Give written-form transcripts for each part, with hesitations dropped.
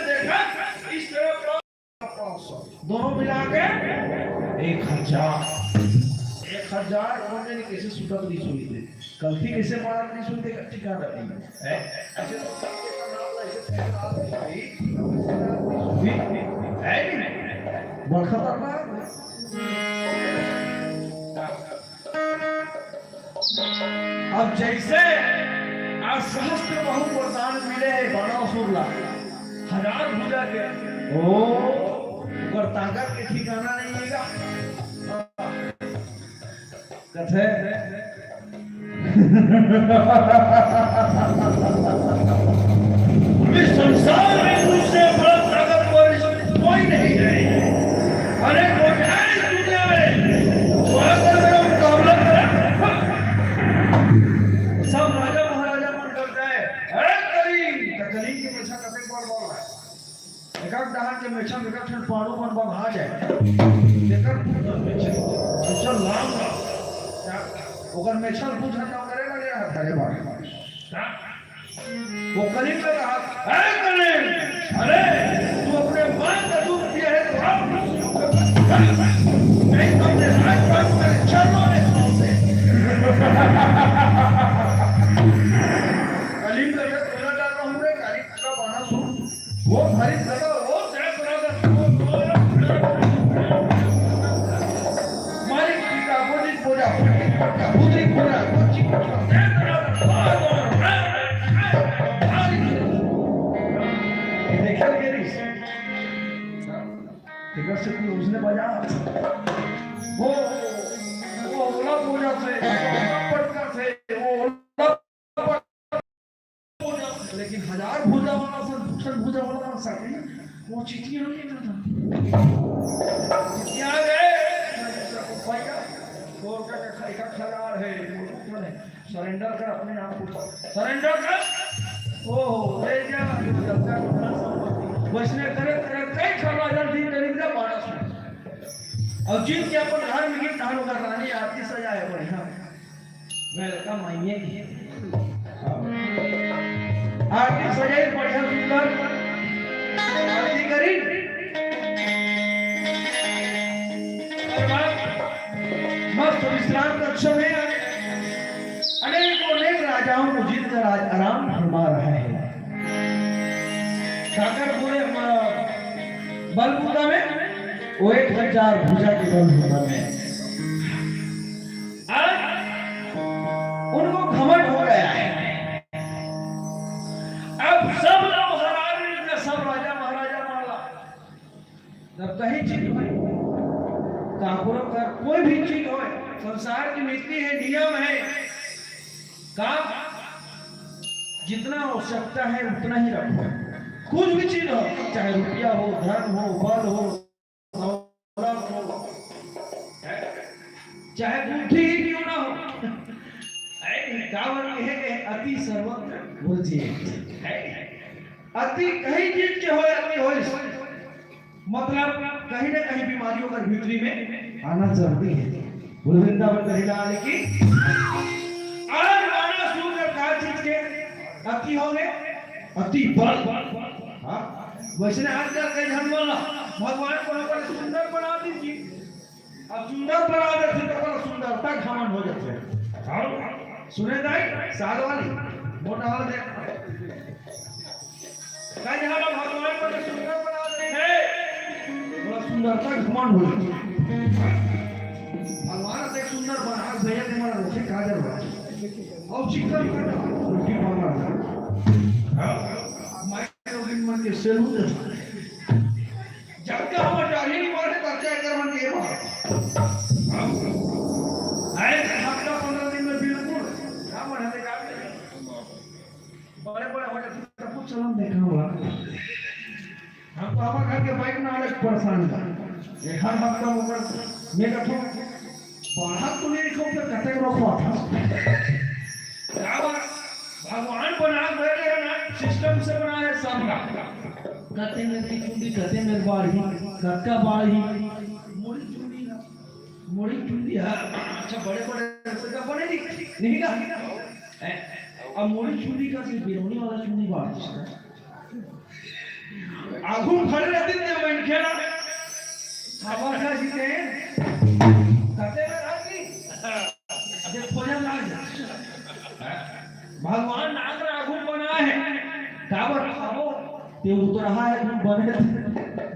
देखा इस तरफ दोनों मिला के 1000 उन्होंने कैसे सुटक नहीं सुनी थी गलती कैसे मारा नहीं सुनते ठिकाना नहीं है ऐसे तो सबके नाम है बहुत खतरनाक अब जैसे आज सहस्त्र बहु वरदान मिले हैं 1200 लाख 1000 भुजा के ओ ताकत के ठिकाना नहीं है कथे संसार में मुझसे बड़ा ताकतवर कोई नहीं है अरे दुनिया में सब राजा महाराजा मन करता है अरे करीम की मेछा कते पर बोल रहा है एक दहाड़ के मेछा में कठन पाड़ू मन बहा जाए लेकर मेछा चल लाम ओकर मेछल पूछना काम करेगा ले रहा अरे बाप वो करीम ने कहा अरे करीम अरे तू अपने मां का दूध पिया है तो आप नहीं अपने राज पास में चलो ने करीम का तोला डाल रहा हूं रे करीम का बाना सुन वो हरी जगह वो जय बराबर मारी का बोली बोला बुद्धि बोला कुछ देखा गिरी टिकट से उसने बजा वो ओला पूजा से पटका से वो ओला लेकिन 1000 भुजा वाला से 2 भुजा वाला साथी वो चिट्ठी नहीं ना क्या गए भैया गोर का खरार है सरेंडर कर अपने नाम पूछो सरेंडर कर ओहो ले जा वैसने करे करे कई खराजन दिन करीबा 1200 और जिन के अपन घर में गीत कहानी कर रानी आरती सजाए बढ़िया वेलकम आइए आरती सजाई बढ़िया सुंदर आरती करी मस्त विश्राम कक्ष में अनेक राजाओं को जीत कर आज आराम फरमा रहा है साकर पूरे बलबूता में वो 1000 भुजा के बलबूता में आज उनको घमंड हो गया है अब सब लोग सब राजा महाराजा माला जब कहीं चीज भाई काकुरों का कोई भी चीज हो संसार की नीति है नियम है काम जितना आवश्यकता है उतना ही रखो कुछ भी चीज हो चाहे रुपया हो धन हो बल हो दौलत हो चाहे बुद्धि ही क्यों ना हो कावन है कि अति सर्वत्र बुद्धि अति कहीं चीज के हो अति हो मतलब कहीं ना कहीं बीमारियों का भीतरी में आना जरूरी है वृंदावन कहलाने की आज माना सुंदर का चीज के अति हो गए अति बल हाँ वैसे आज तक कई हम बोला भगवान को अगर सुंदर बना दीजिए अब सुंदर बना देते तो बड़ा सुंदरता घमंड हो जाते हैं सुने दाई साल वाली मोटा वाला देख कई जगह भगवान को सुंदर बना देते हैं बड़ा सुंदरता घमंड हो जाते हैं भगवान से सुंदर बना भैया तुम्हारा रोटी काजल बना और चिकन करना रोटी बना माइक्रोवेव में के सेलू जब का हम डाली नहीं मारते तब क्या कर मन के मार आए हफ्ता 15 दिन में बिल्कुल काम है का बड़े बड़े होटल सब कुछ सलाम देखा हुआ हमको हमारे घर के बाइक में आने परेशान था एक हर हफ्ता ऊपर मैं कठो बाहर तो नहीं को फिर कटे को रखवा था भगवान बना गए ना सिस्टम से बनाया सब कहते में की चुंडी कहते में बाड़ी कटका बाड़ी मोड़ी चुंडी है अच्छा बड़े बड़े जगह बने नहीं का अब मोरी चुनी का से बिरौनी वाला चुनी बात आगू खड़े रहते थे मैं खेला खबर का जीते कहते में राजी अबे खोजा ना भगवान नाग आगू बना है काबर खाबो ते उतर रहा है तुम बने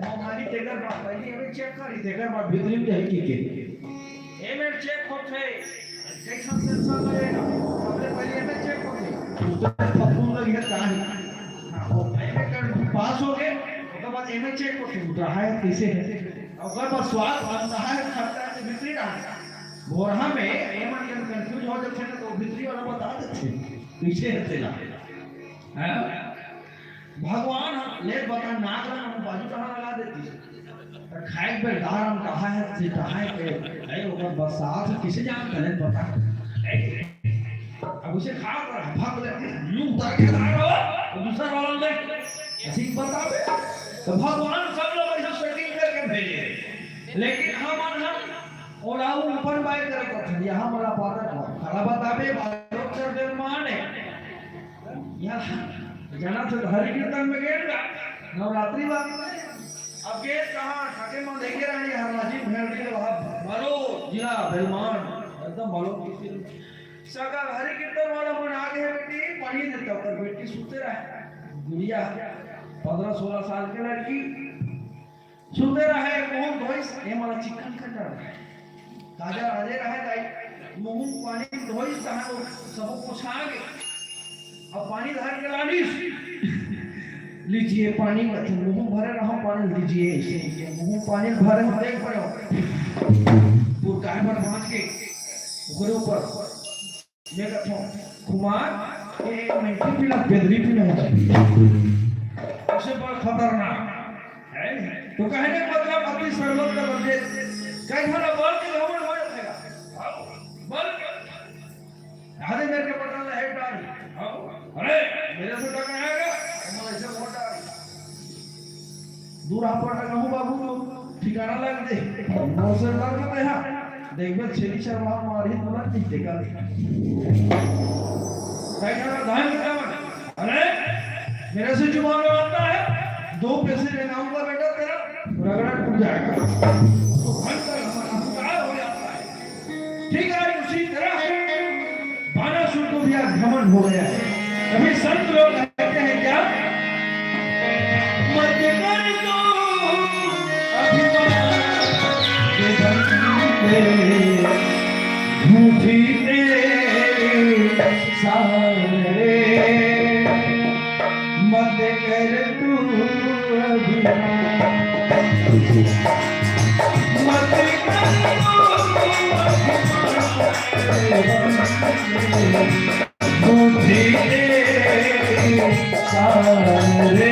हमारी टेकर बात पहले हमें चेक करी टेकर बात भीतरी में है के ए में चेक होते कैसा सेंसर लगेगा सबसे पहले हमें चेक होते उतर पप्पू लग है कहां हां वो में पास हो गए उसके बाद एमए चेक होते उतर रहा है कैसे है अगर बस स्वाद और सहायक खर्चा से भीतरी रहा बोरहा में एमन जन कंफ्यूज हो जाते हैं तो भीतरी वाला बता देते पीछे रहते ना हैं भगवान ले बता नाक ना हम बाजू कहां लगा देती खाए पे दारम कहा है से कहा है के ऐ ओकर बरसात किसे जान करे बता अब उसे खा कर भाग ले मुंह उतार के आ रहा हो दूसरा वाला ले ऐसी बतावे तो भगवान सब लोग ऐसे सेटिंग करके भेजे लेकिन हम और आओ ऊपर बाय करे को यहां मला पाता खरा बतावे बालोक सर देव माने यहां जना तो हरि कीर्तन में गेट का नवरात्रि बात अब गेट कहां ठाके में देखे रानी हरराजी भेड़ के वहां मारो जिला बेलमान एकदम मारो किसी सगा हरि कीर्तन वाला मन आ गए बेटी पानी देता कर बेटी सुते रहे गुड़िया 15-16 साल की लड़की सुते रहे मुंह धोई ये मारा चिकन खा रहा ताजा राजे रहे दाई मुंह पानी धोई कहां सब कुछ आ गए अब पानी धर के लानी लीजिए पानी मत मुंह भरे रहो पानी लीजिए इसे मुंह पानी भरे हम देख पड़ो पूर काय पर पहुंच के ऊपर ऊपर ये कथो कुमार ये मिनटी पिला बेदरी पिला उससे बड़ा खतरनाक है तो कहने का मतलब अपनी सर्वत का बंदे कई बार बोल के घमंड हो जाएगा बोल के आधे मेरे के पता है डाल अरे मेरे से टकरा आएगा हम ऐसे वोट डाल दूर आप पर कहूं बाबू ठिकाना लग दे नौ से लग के है देखबे छेली शर्मा मारी बोला नहीं देखा कैसा धान का अरे मेरे से जुबान लगाता है 2 पैसे लेनाऊंगा बेटा तेरा रगड़ा टूट जाएगा तो भयंकर हमारा हो जाता है ठीक है उसी तरह बानासुर को भी आज घमंड हो गया है अभी संत लोग कहते हैं क्या मत कर दो अभिमान के धरती पे झूठी तेरे सारे मत कर तू अभिमान मत कर तू झूठी सारे